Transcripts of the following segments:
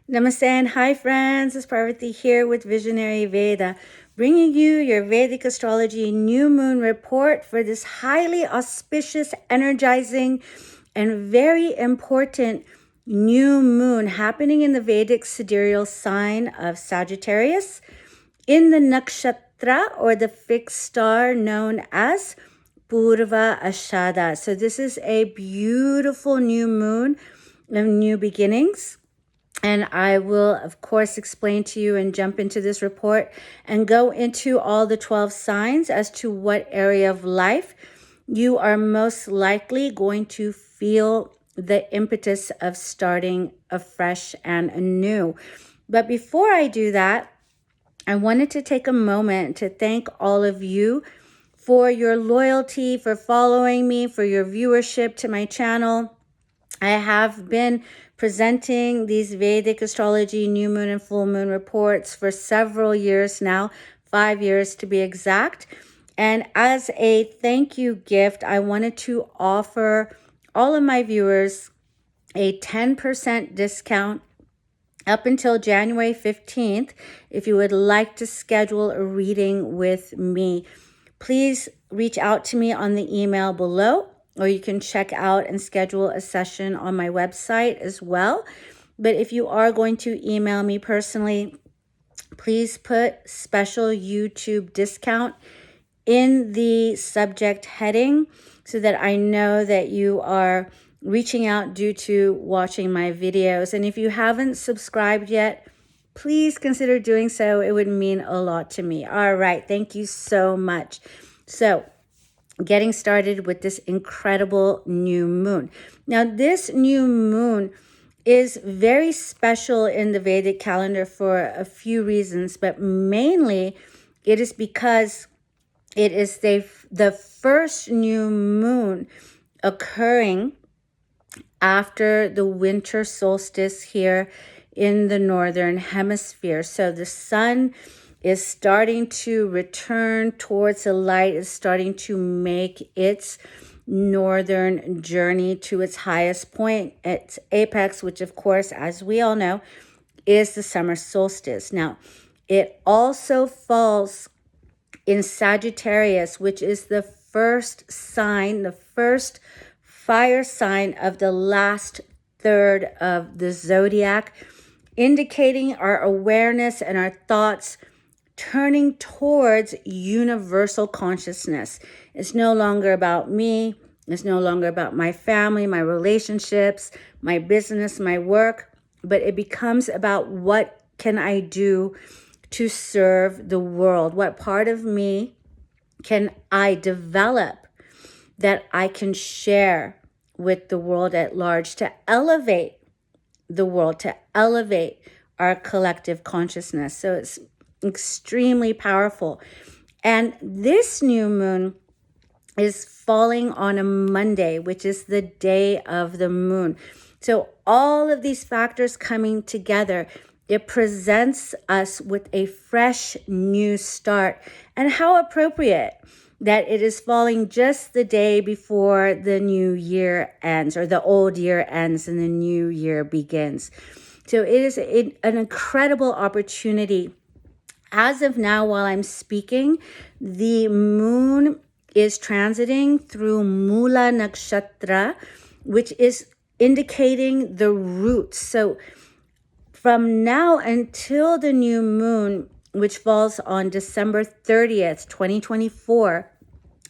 Namaste and hi friends, it's Parvati here with Visionary Veda, bringing you your Vedic Astrology New Moon report for this highly auspicious, energizing, and very important new moon happening in the Vedic sidereal sign of Sagittarius in the nakshatra or the fixed star known as Purva Ashada. So this is a beautiful new moon of new beginnings. And I will, of course, explain to you and jump into this report and go into all the 12 signs as to what area of life you are most likely going to feel the impetus of starting afresh and anew. But before I do that, I wanted to take a moment to thank all of you for your loyalty, for following me, for your viewership to my channel. I have been presenting these Vedic astrology new moon and full moon reports for several years now, 5 years to be exact. And as a thank you gift, I wanted to offer all of my viewers a 10% discount up until January 15th. If you would like to schedule a reading with me, please reach out to me on the email below, or you can check out and schedule a session on my website as well. But if you are going to email me personally, please put special YouTube discount in the subject heading so that I know that you are reaching out due to watching my videos. And if you haven't subscribed yet, please consider doing so. It would mean a lot to me. All right. Thank you so much. So, getting started with this incredible new moon. Now, this new moon is very special in the Vedic calendar for a few reasons, but mainly it is because it is the first new moon occurring after the winter solstice here in the northern hemisphere. So the sun is starting to return towards the light, is starting to make its northern journey to its highest point, its apex, which of course, as we all know, is the summer solstice. Now, it also falls in Sagittarius, which is the first sign, the first fire sign of the last third of the zodiac, indicating our awareness and our thoughts turning towards universal consciousness. It's no longer about me. It's no longer about my family, my relationships, my business, my work, but it becomes about what can I do to serve the world? What part of me can I develop that I can share with the world at large to elevate the world, to elevate our collective consciousness? So it's extremely powerful. And this new moon is falling on a Monday, which is the day of the moon. So all of these factors coming together, it presents us with a fresh new start. And how appropriate that it is falling just the day before the new year ends, or the old year ends and the new year begins. So it is an incredible opportunity. As of now, while I'm speaking, the moon is transiting through Mula Nakshatra, which is indicating the roots. So from now until the new moon, which falls on December 30th, 2024,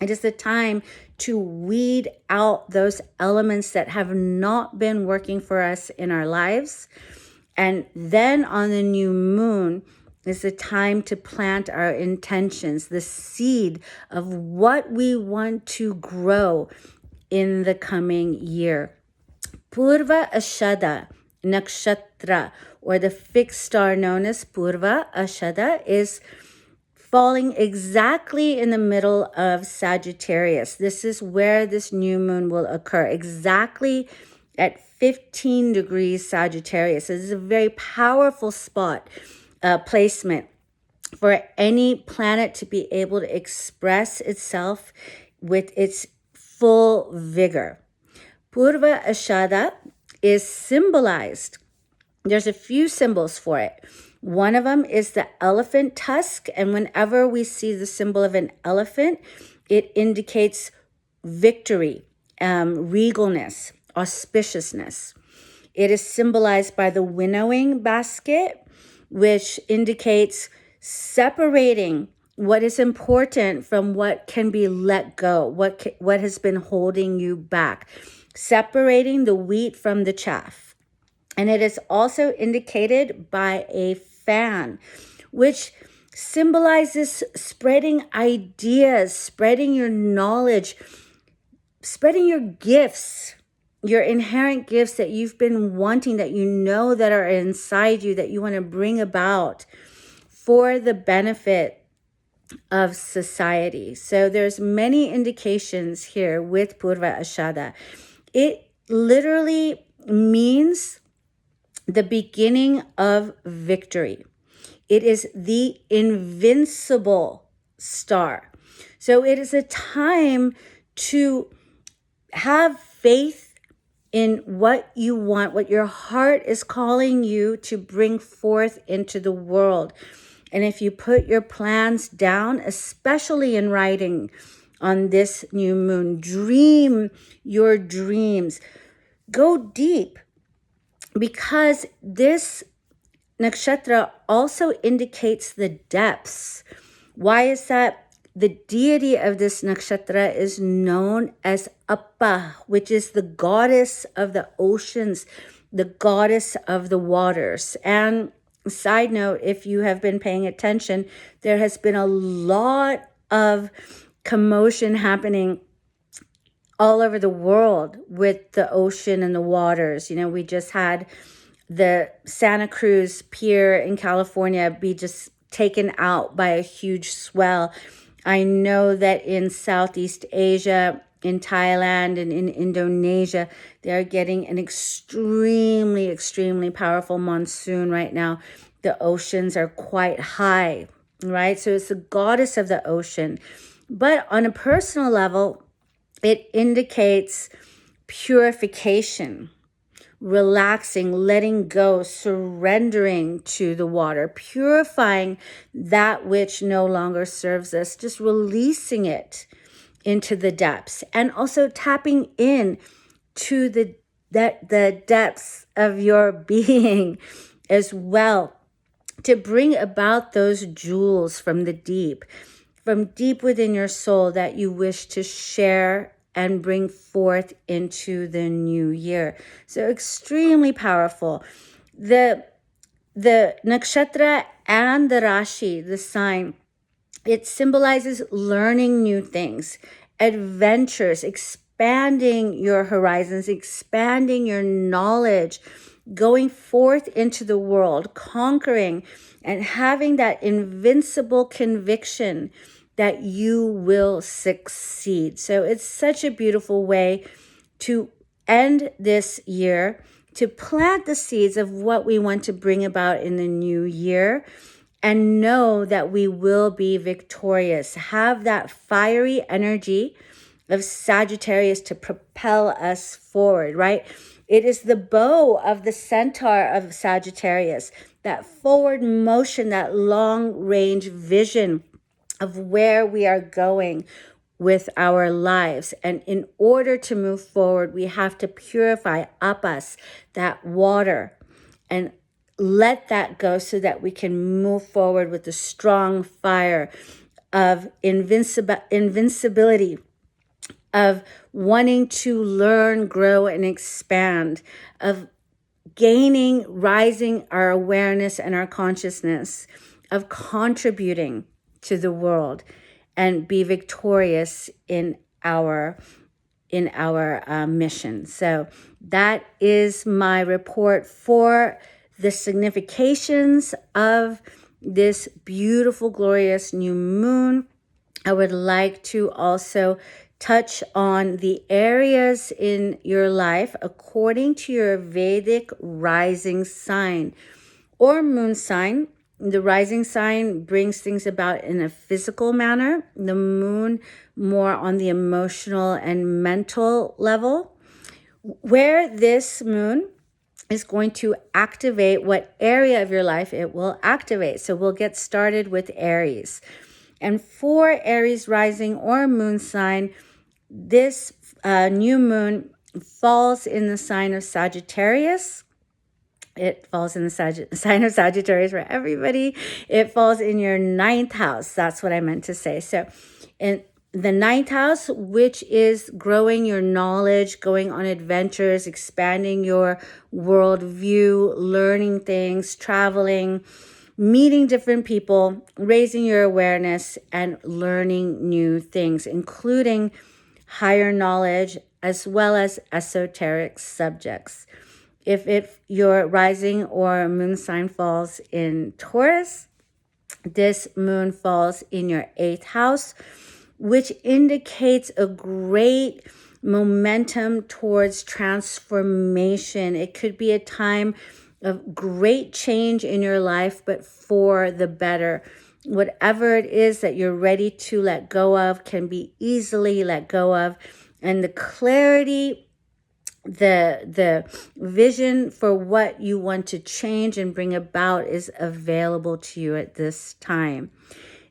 it is the time to weed out those elements that have not been working for us in our lives. And then on the new moon is the time to plant our intentions, the seed of what we want to grow in the coming year. Purva Ashada Nakshatra, or the fixed star known as Purva Ashada, is falling exactly in the middle of Sagittarius. This is where this new moon will occur, exactly at 15 degrees Sagittarius. This is a very powerful spot, placement for any planet to be able to express itself with its full vigor. Purva Ashada is symbolized there's a few symbols for it. One of them is the elephant tusk. And whenever we see the symbol of an elephant, it indicates victory, regalness, auspiciousness. It is symbolized by the winnowing basket, which indicates separating what is important from what can be let go, what has been holding you back, separating the wheat from the chaff. And it is also indicated by a fan, which symbolizes spreading ideas, spreading your knowledge, spreading your gifts, your inherent gifts that you've been wanting, that you know that are inside you, that you want to bring about for the benefit of society. So there's many indications here with Purva Ashada. It literally means the beginning of victory. It is the invincible star. So it is a time to have faith in what you want, what your heart is calling you to bring forth into the world. And if you put your plans down, especially in writing on this new moon, dream your dreams. Go deep, because this nakshatra also indicates the depths. Why is that? The deity of this nakshatra is known as Appa, which is the goddess of the oceans, the goddess of the waters. And side note, if you have been paying attention, there has been a lot of commotion happening all over the world with the ocean and the waters. You know, we just had the Santa Cruz Pier in California be just taken out by a huge swell. I know that in Southeast Asia, in Thailand and in Indonesia, they are getting an extremely, extremely powerful monsoon right now. The oceans are quite high, right? So it's the goddess of the ocean. But on a personal level, it indicates purification, relaxing, letting go, surrendering to the water, purifying that which no longer serves us, just releasing it into the depths, and also tapping in to the depths of your being as well, to bring about those jewels from deep within your soul that you wish to share and bring forth into the new year. So extremely powerful. The nakshatra and the rashi, the sign, it symbolizes learning new things, adventures, expanding your horizons, expanding your knowledge, going forth into the world, conquering, and having that invincible conviction that you will succeed. So it's such a beautiful way to end this year, to plant the seeds of what we want to bring about in the new year, and know that we will be victorious. Have that fiery energy of Sagittarius to propel us forward, right? It is the bow of the centaur of Sagittarius, that forward motion, that long range vision of where we are going with our lives. And in order to move forward, we have to purify up us, that water, and let that go so that we can move forward with the strong fire of invincibility, of wanting to learn, grow, and expand, of rising our awareness and our consciousness, of contributing to the world, and be victorious in our mission. So that is my report for the significations of this beautiful, glorious new moon. I would like to also touch on the areas in your life according to your Vedic rising sign or moon sign. The rising sign brings things about in a physical manner. The moon more on the emotional and mental level. Where this moon is going to activate what area of your life it will activate. So we'll get started with Aries. And for Aries rising or moon sign, this new moon falls in the sign of Sagittarius. It falls in the sign of Sagittarius for everybody. It falls in your 9th house. That's what I meant to say. So in the 9th house, which is growing your knowledge, going on adventures, expanding your worldview, learning things, traveling, meeting different people, raising your awareness, and learning new things, including higher knowledge as well as esoteric subjects. If your rising or moon sign falls in Taurus, this moon falls in your 8th house, which indicates a great momentum towards transformation. It could be a time of great change in your life, but for the better. Whatever it is that you're ready to let go of can be easily let go of. And the clarity, the vision for what you want to change and bring about is available to you at this time.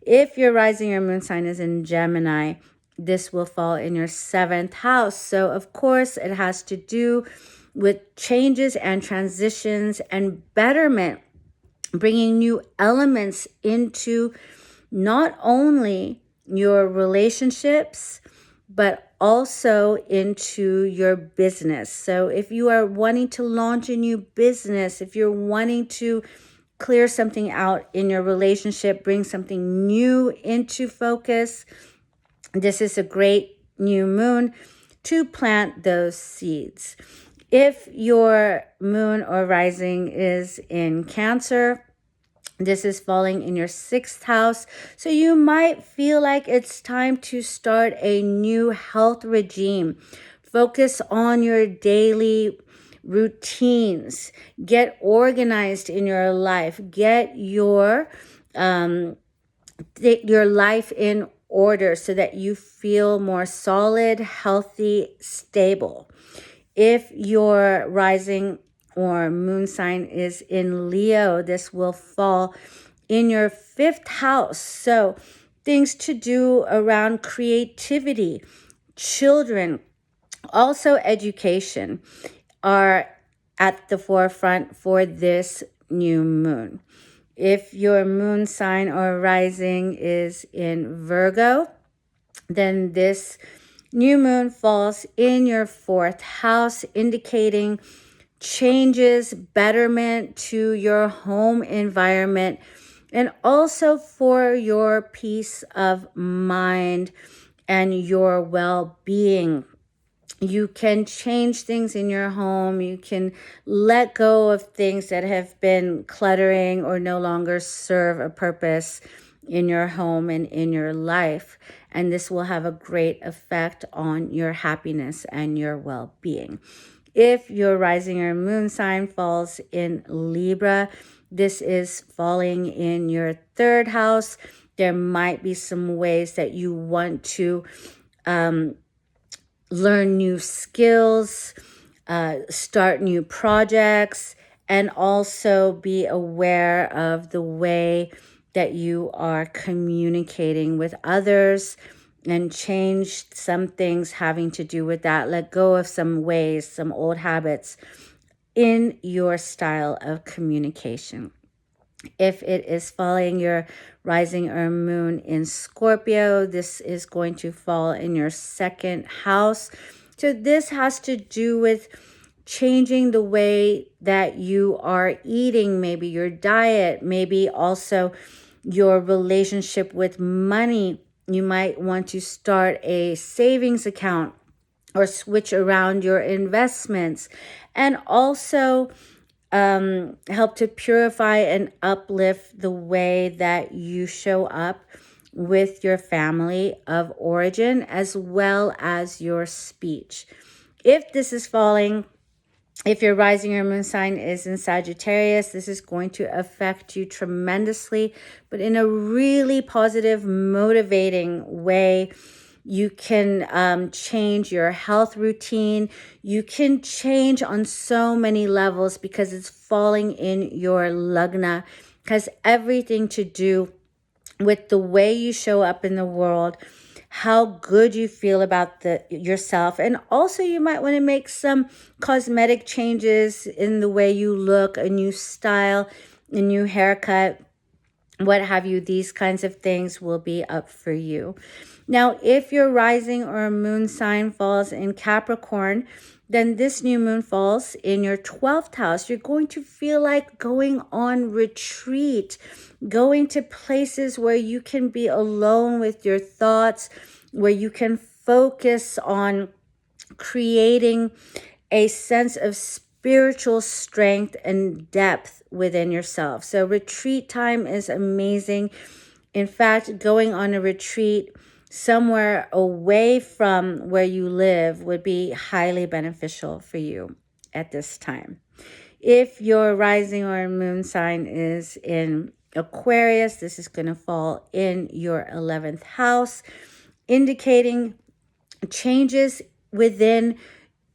If your rising or moon sign is in Gemini, this will fall in your 7th house. So of course it has to do with changes and transitions and betterment, bringing new elements into not only your relationships, but also into your business. So if you are wanting to launch a new business, if you're wanting to clear something out in your relationship, bring something new into focus, this is a great new moon to plant those seeds. If your moon or rising is in Cancer, this is falling in your 6th house. So you might feel like it's time to start a new health regime. Focus on your daily routines. Get organized in your life. Get your life in order so that you feel more solid, healthy, stable. If your rising or moon sign is in Leo, this will fall in your 5th house. So things to do around creativity, children, also education are at the forefront for this new moon. If your moon sign or rising is in Virgo, then this new moon falls in your 4th house, indicating changes, betterment to your home environment, and also for your peace of mind and your well-being. You can change things in your home. You can let go of things that have been cluttering or no longer serve a purpose in your home and in your life. And this will have a great effect on your happiness and your well-being. If your rising or moon sign falls in Libra, this is falling in your 3rd house. There might be some ways that you want to learn new skills, start new projects, and also be aware of the way that you are communicating with others and change some things having to do with that. Let go of some ways, some old habits in your style of communication. If it is falling your rising or moon in Scorpio, this is going to fall in your 2nd house. So this has to do with changing the way that you are eating, maybe your diet, maybe also your relationship with money. You might want to start a savings account or switch around your investments, and also help to purify and uplift the way that you show up with your family of origin as well as your speech. If this is falling, if your rising or moon sign is in Sagittarius, this is going to affect you tremendously, but in a really positive, motivating way. You can change your health routine. You can change on so many levels because it's falling in your lagna. Has everything to do with the way you show up in the world, how good you feel about yourself. And also you might want to make some cosmetic changes in the way you look, a new style, a new haircut, what have you. These kinds of things will be up for you. Now, if your rising or moon sign falls in Capricorn, then this new moon falls in your 12th house. You're going to feel like going on retreat, going to places where you can be alone with your thoughts, where you can focus on creating a sense of spiritual strength and depth within yourself. So retreat time is amazing. In fact, going on a retreat somewhere away from where you live would be highly beneficial for you at this time. If your rising or moon sign is in Aquarius, this is going to fall in your 11th house, indicating changes within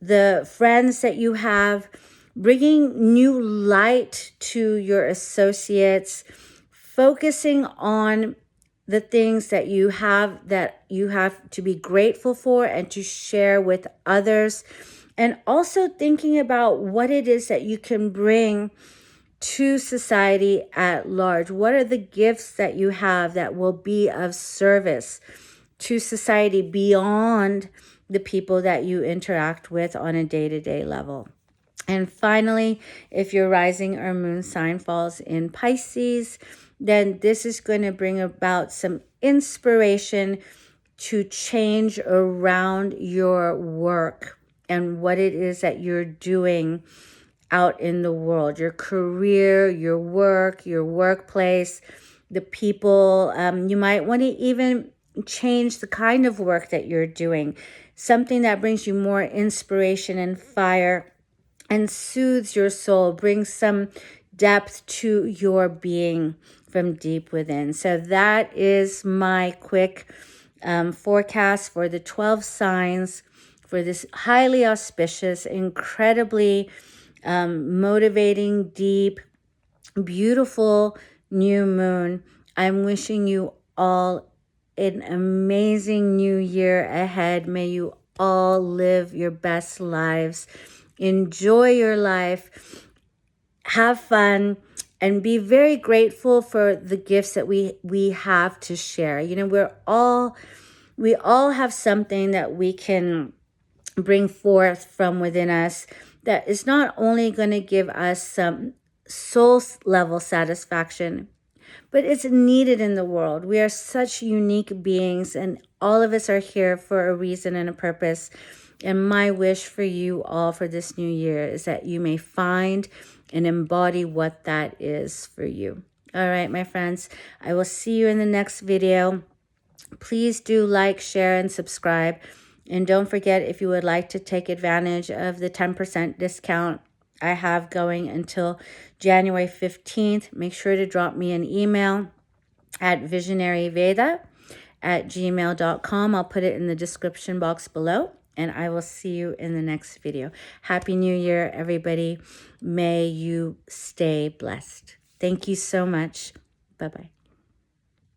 the friends that you have, bringing new light to your associates, focusing on the things that you have to be grateful for and to share with others, and also thinking about what it is that you can bring to society at large. What are the gifts that you have that will be of service to society beyond the people that you interact with on a day-to-day level? And finally, if your rising or moon sign falls in Pisces, then this is going to bring about some inspiration to change around your work and what it is that you're doing out in the world, your career, your work, your workplace, the people. You might want to even change the kind of work that you're doing, something that brings you more inspiration and fire and soothes your soul, brings some depth to your being from deep within. So that is my quick forecast for the 12 signs for this highly auspicious, incredibly motivating, deep, beautiful new moon. I'm wishing you all an amazing new year ahead. May you all live your best lives. Enjoy your life. Have fun. And be very grateful for the gifts that we have to share. You know, we all have something that we can bring forth from within us that is not only going to give us some soul level satisfaction, but it's needed in the world. We are such unique beings, and all of us are here for a reason and a purpose. And my wish for you all for this new year is that you may find and embody what that is for you. All right, my friends, I will see you in the next video. Please do like, share, and subscribe. And don't forget, if you would like to take advantage of the 10% discount I have going until January 15th, make sure to drop me an email at visionaryveda@gmail.com. I'll put it in the description box below, and I will see you in the next video. Happy New Year, everybody. May you stay blessed. Thank you so much. Bye-bye.